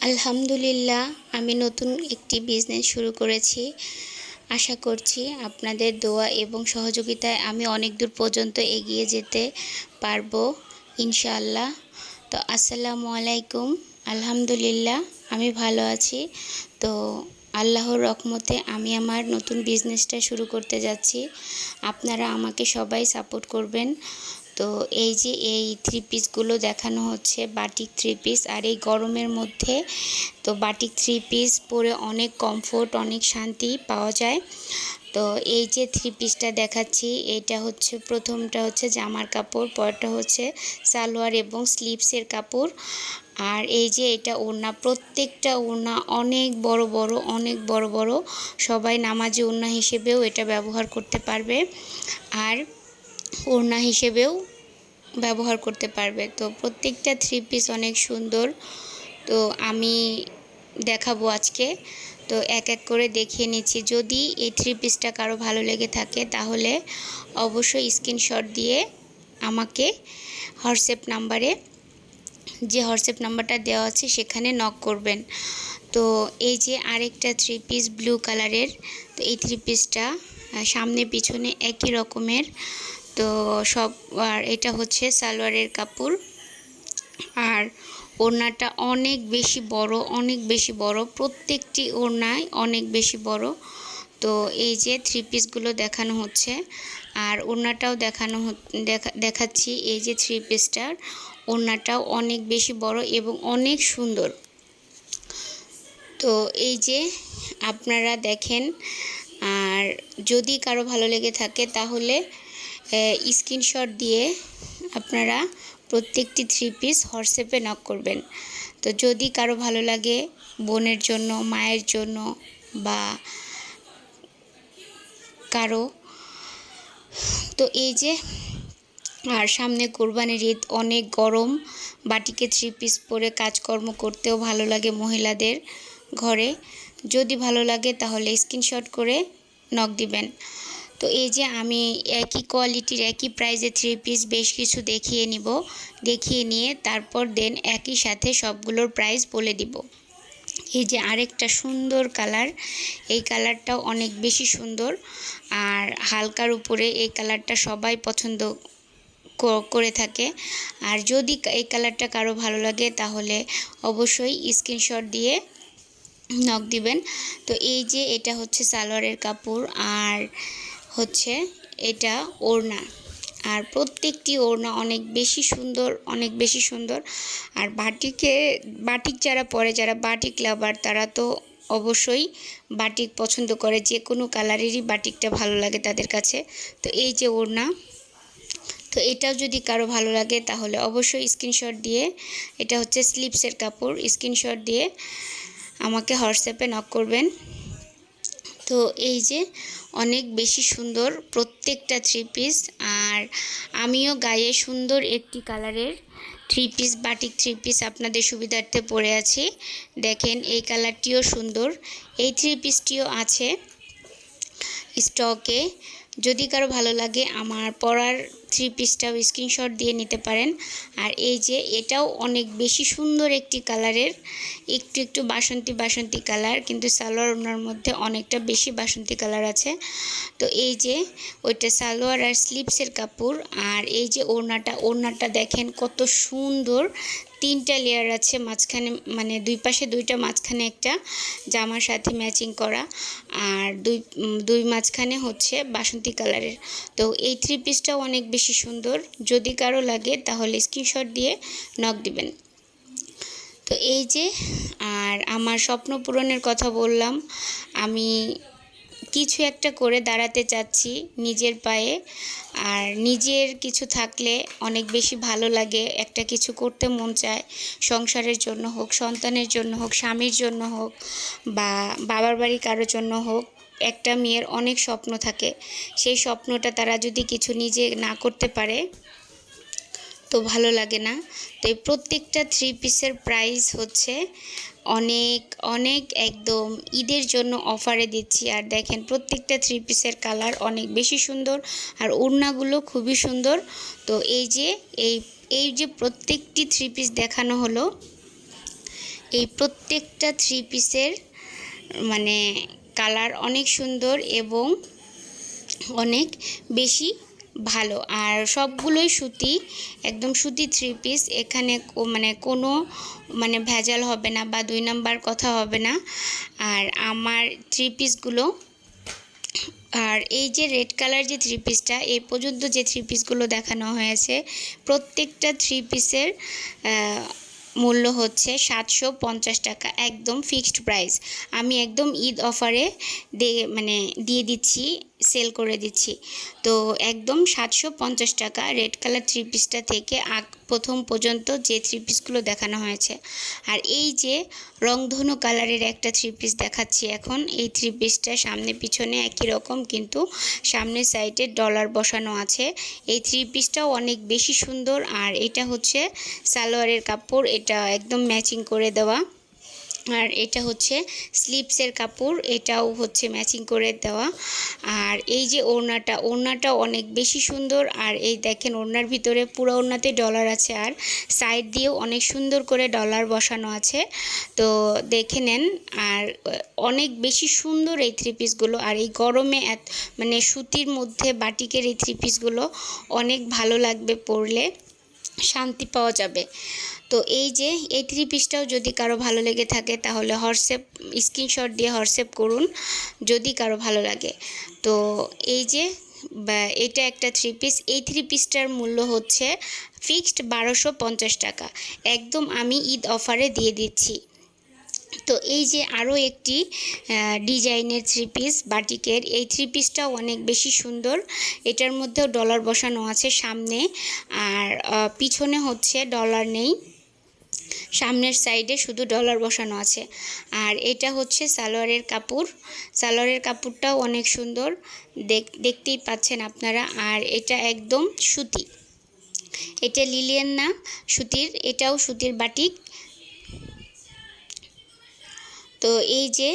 আলহামদুলিল্লাহ, আমি নতুন একটি বিজনেস শুরু করেছি। আশা করছি আপনাদের দোয়া এবং সহযোগিতায় আমি অনেক দূর পর্যন্ত এগিয়ে যেতে পারবো ইনশাআল্লাহ। তো আসসালামু আলাইকুম। আলহামদুলিল্লাহ, আমি ভালো আছি। তো আল্লাহর রহমতে আমি আমার নতুন বিজনেসটা শুরু করতে যাচ্ছি। আপনারা আমাকে সবাই সাপোর্ট করবেন। তো এই যে এই থ্রি পিসগুলো দেখানো হচ্ছে, বাটিক থ্রি পিস। আর এই গরমের মধ্যে তো বাটিক থ্রি পিস পরে অনেক কমফোর্ট, অনেক শান্তি পাওয়া যায়। তো এই যে থ্রি পিসটা দেখাচ্ছি, এটা হচ্ছে প্রথমটা হচ্ছে জামার কাপড়, পরটা হচ্ছে সালোয়ার এবং স্লিভসের কাপড়। আর এই যে এটা ওড়না, প্রত্যেকটা ওড়না অনেক বড় বড়, অনেক বড় বড়। সবাই নামাজি ওড়না হিসেবেও এটা ব্যবহার করতে পারবে, আর ওড়না হিসেবেও ব্যবহার করতে পারবে। তো প্রত্যেকটা থ্রি পিস অনেক সুন্দর। তো আমি দেখাবো আজকে। তো এক এক করে দেখিয়ে নিচ্ছি। যদি এই থ্রি পিসটা কারো ভালো লেগে থাকে তাহলে অবশ্যই স্ক্রিনশট দিয়ে আমাকে হোয়াটসঅ্যাপ নাম্বারে, যে হোয়াটসঅ্যাপ নাম্বারটা দেওয়া আছে সেখানে নক করবেন। তো এই যে আরেকটা থ্রি পিস ব্লু কালারের, তো এই থ্রি পিসটা সামনে পিছনে একই রকমের। তো সব, আর এটা হচ্ছে সালোয়ারের কাপড়, আর ওড়নাটা অনেক বেশি বড়, অনেক বেশি বড়, প্রত্যেকটি ওড়নায় অনেক বেশি বড়। তো এই যে থ্রি পিসগুলো দেখানো হচ্ছে, আর ওড়নাটাও দেখাচ্ছি। এই যে থ্রি পিসটার ওড়নাটাও অনেক বেশি বড় এবং অনেক সুন্দর। তো এই যে আপনারা দেখেন, আর যদি কারো ভালো লেগে থাকে তাহলে স্ক্রিনশট দিয়ে আপনারা প্রত্যেকটি থ্রি পিস হোয়াটসঅ্যাপে নক করবেন। তো যদি কারো ভালো লাগে, বোনের জন্য, মায়ের জন্য, বা কারো, তো এই যে, আর সামনে কোরবানির ঈদ, অনেক গরম, বাটিকে থ্রি পিস পরে কাজকর্ম করতেও ভালো লাগে মহিলাদের ঘরে। যদি ভালো লাগে তাহলে স্ক্রিনশট করে নক দিবেন। তো এই যে আমি একই কোয়ালিটির, একই প্রাইসে থ্রি পিস বেশ কিছু দেখিয়ে নিয়ে তারপর দেন একই সাথে সবগুলোর প্রাইস বলে দিব। এই যে আরেকটা সুন্দর কালার, এই কালারটাও অনেক বেশি সুন্দর, আর হালকার উপরে এই কালারটা সবাই পছন্দ করে থাকে। আর যদি এই কালারটা কারো ভালো লাগে তাহলে অবশ্যই স্ক্রিনশট দিয়ে নক দিবেন। তো এই যে এটা হচ্ছে সালোয়ারের কাপড়, আর হচ্ছে এটা ওড়না, আর প্রত্যেকটি ওড়না অনেক বেশি সুন্দর, অনেক বেশি সুন্দর। আর বাটিক যারা পরে, যারা বাটিক লাভার, তারা তো অবশ্যই বাটিক পছন্দ করে, যে কোনো কালারেরই বাটিকটা ভালো লাগে তাদের কাছে। তো এই যে ওড়না, তো এটাও যদি কারো ভালো লাগে তাহলে অবশ্যই স্ক্রিনশট দিয়ে, এটা হচ্ছে স্লিভসের কাপড়, স্ক্রিনশট দিয়ে আমাকে হোয়াটসঅ্যাপে নক করবেন। তো এই যে অনেক বেশি সুন্দর প্রত্যেকটা থ্রি পিস, আর আমিও গায়ে সুন্দর একটি কালারের three piece, batik three piece আপনাদের সুবিধার্থে পরে আছি। দেখেন এই কালারটিও সুন্দর, এই থ্রি পিসটিও আছে স্টকে। যদি কারো ভালো লাগে আমার পরার থ্রি পিসটাও স্ক্রিনশট দিয়ে নিতে পারেন। আর এই যে এটাও অনেক বেশি সুন্দর একটি কালারের, একটু একটু বাসন্তী কালার, কিন্তু সালোয়ার ওড়নার মধ্যে অনেকটা বেশি বাসন্তী কালার আছে। তো এই যে ওইটা সালোয়ার আর স্লিভসের কাপড়। আর এই যে ওড়নাটা দেখেন কত সুন্দর, তিনটা লেয়ার আছে মাঝখানে, মানে দুই পাশে দুইটা, মাঝখানে একটা জামার সাথে ম্যাচিং করা, আর দুই মাঝখানে হচ্ছে বাসন্তী কালারের। তো এই থ্রি পিসটাও অনেক বেশি সুন্দর। যদি কারো লাগে তাহলে স্ক্রিনশট দিয়ে নক দিবেন। তো এই যে, আর আমার স্বপ্ন পূরণের কথা বললাম, আমি কিছু একটা করে দাঁড়াতে চাচ্ছি নিজের পায়ে। আর নিজের কিছু থাকলে অনেক বেশি ভালো লাগে, একটা কিছু করতে মন চায়, সংসারের জন্য হোক, সন্তানের জন্য হোক, স্বামীর জন্য হোক, বা বাবার বাড়ি কারোর জন্য হোক। একটা মেয়ের অনেক স্বপ্ন থাকে, সেই স্বপ্নটা তারা যদি কিছু নিজে না করতে পারে তো ভালো লাগে না। তো এই প্রত্যেকটা থ্রি পিসের প্রাইস হচ্ছে অনেক অনেক, একদম ঈদের জন্য অফারে দিচ্ছি। আর দেখেন প্রত্যেকটা থ্রি পিসের কালার অনেক বেশি সুন্দর, আর ওড়নাগুলো খুবই সুন্দর। তো এই যে এই যে প্রত্যেকটি থ্রি পিস দেখানো হলো, এই প্রত্যেকটা থ্রি পিসের মানে কালার অনেক সুন্দর এবং অনেক বেশি ভালো। আর সবগুলোই সুতি, একদম সুতি থ্রি পিস। এখানে মানে কোনো মানে ভেজাল হবে না বা 2 নাম্বার কথা হবে না। আর আমার থ্রি পিসগুলো, আর এই যে রেড কালার যে থ্রি পিসটা, এই পর্যন্ত যে থ্রি পিসগুলো দেখানো হয়েছে প্রত্যেকটা থ্রি পিসের মূল্য হচ্ছে 750 টাকা, একদম ফিক্সড প্রাইস। আমি একদম ঈদ অফারে দিয়ে দিচ্ছি, সেল করে দিচ্ছি। তো একদম 750 টাকা রেড কালার থ্রি পিসটা থেকে প্রথম পর্যন্ত যে থ্রি পিসগুলো দেখানো হয়েছে। আর এই যে রংধনু কালারের একটা থ্রি পিস দেখাচ্ছি এখন, এই থ্রি পিসটা সামনে পিছনে একই রকম, কিন্তু সামনের সাইডে ডলার বসানো আছে। এই থ্রি পিসটাও অনেক বেশি সুন্দর। আর এটা হচ্ছে সালোয়ারের কাপড়, এটা একদম ম্যাচিং করে দেওয়া। আর এটা হচ্ছে স্লিপসের কাপড়, এটাও হচ্ছে ম্যাচিং করে দেওয়া। আর এই যে ওড়নাটা অনেক বেশি সুন্দর। আর এই দেখেন ওড়নার ভিতরে পুরো ওড়নাতে ডলার আছে, আর সাইড দিয়েও অনেক সুন্দর করে ডলার বসানো আছে। তো দেখে নেন। আর অনেক বেশি সুন্দর এই থ্রি পিসগুলো। আর এই গরমে মানে সুতির মধ্যে বাটিকের এই থ্রি পিসগুলো অনেক ভালো লাগবে, পরলে শান্তি পাওয়া যাবে। তো এই যে এই থ্রি পিসটাও যদি কারো ভালো লেগে থাকে তাহলে স্ক্রিনশট দিয়ে হোয়াটসঅ্যাপ করুন যদি কারো ভালো লাগে। তো এই যে এটা একটা থ্রি পিস, এই থ্রি পিসটার মূল্য হচ্ছে ফিক্সড 1250 টাকা, একদম আমি ঈদ অফারে দিয়ে দিচ্ছি। তো এই যে আরও একটি ডিজাইনের থ্রি পিস বাটিকের, এই থ্রি পিসটাও অনেক বেশি সুন্দর। এটার মধ্যেও ডলার বসানো আছে সামনে, আর পিছনে হচ্ছে ডলার নেই, সামনের সাইডে শুধু ডলার বসানো আছে। আর এটা হচ্ছে সালোয়ারের কাপড়, সালোয়ারের কাপড়টাও অনেক সুন্দর, দেখতেই পাচ্ছেন আপনারা। আর এটা একদম সুতি, এটা লিলিয়ান না, সুতির, এটাও সুতির বাটিক। তো এই যে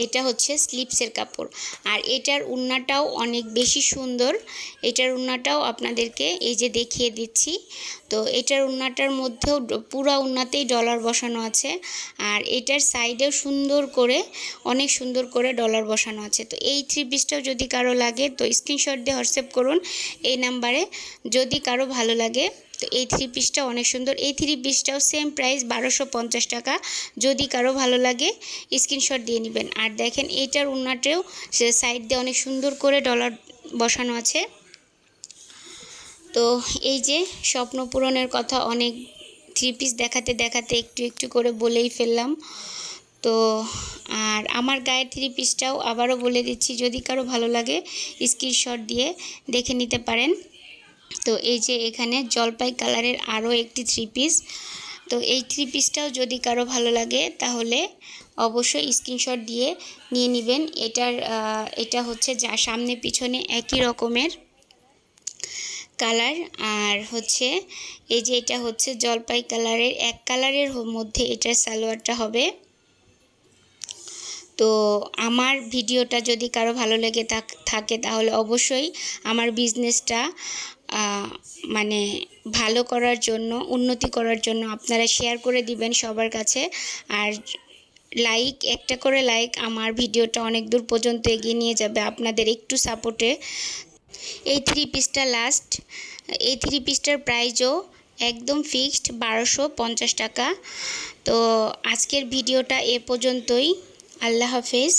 এটা হচ্ছে স্লিপসের কাপড়। আর এটার ওড়নাটাও অনেক বেশি সুন্দর, এটার ওড়নাটাও আপনাদেরকে এই যে দেখিয়ে দিচ্ছি। তো এটার ওড়নাটার মধ্যেও পুরো ওড়নাতেই ডলার বসানো আছে। আর এটার সাইডেও অনেক সুন্দর করে ডলার বসানো আছে। তো এই থ্রি পিসটাও যদি কারো লাগে তো স্ক্রিনশট দিয়ে হোয়াটসঅ্যাপ করুন এই নাম্বারে, যদি কারো ভালো লাগে। তো এই থ্রি পিসটা অনেক সুন্দর, এই থ্রি পিসটাও সেম প্রাইস 1250 টাকা, যদি কারো ভালো লাগে স্ক্রিনশট দিয়ে নেবেন। আর দেখেন এইটার ওড়নাটাও সাইড দিয়ে অনেক সুন্দর করে ডলার বসানো আছে। তো এই যে স্বপ্ন পূরণের কথা অনেক থ্রি পিস দেখাতে দেখাতে একটু একটু করে বলেই ফেললাম। তো আর আমার গায়ের থ্রি পিসটাও আবারও বলে দিচ্ছি, যদি কারো ভালো লাগে স্ক্রিনশট দিয়ে দেখে নিতে পারেন। তো এই যে এখানে জলপাই কালারের আরও একটি থ্রি পিস, তো এই থ্রি পিসটাও যদি কারো ভালো লাগে তাহলে অবশ্যই স্ক্রিনশট দিয়ে নিয়ে নেবেন। এটা হচ্ছে যা সামনে পিছনে একই রকমের কালার। আর হচ্ছে এই যে এটা হচ্ছে জলপাই কালারের, এক কালারের মধ্যে এটার সালোয়ারটা হবে। তো আমার ভিডিওটা যদি কারো ভালো লেগে থাকে তাহলে অবশ্যই আমার বিজনেসটা মানে ভালো করার জন্য, উন্নতি করার জন্য আপনারা শেয়ার করে দিবেন সবার কাছে। আর একটা করে লাইক আমার ভিডিওটা অনেক দূর পর্যন্ত এগিয়ে নিয়ে যাবে আপনাদের একটু সাপোর্টে। এই থ্রি পিসটা লাস্ট, এই থ্রি পিসটার প্রাইসও একদম ফিক্সড 1250 টাকা। তো আজকের ভিডিওটা এ পর্যন্তই। আল্লাহ হাফেজ।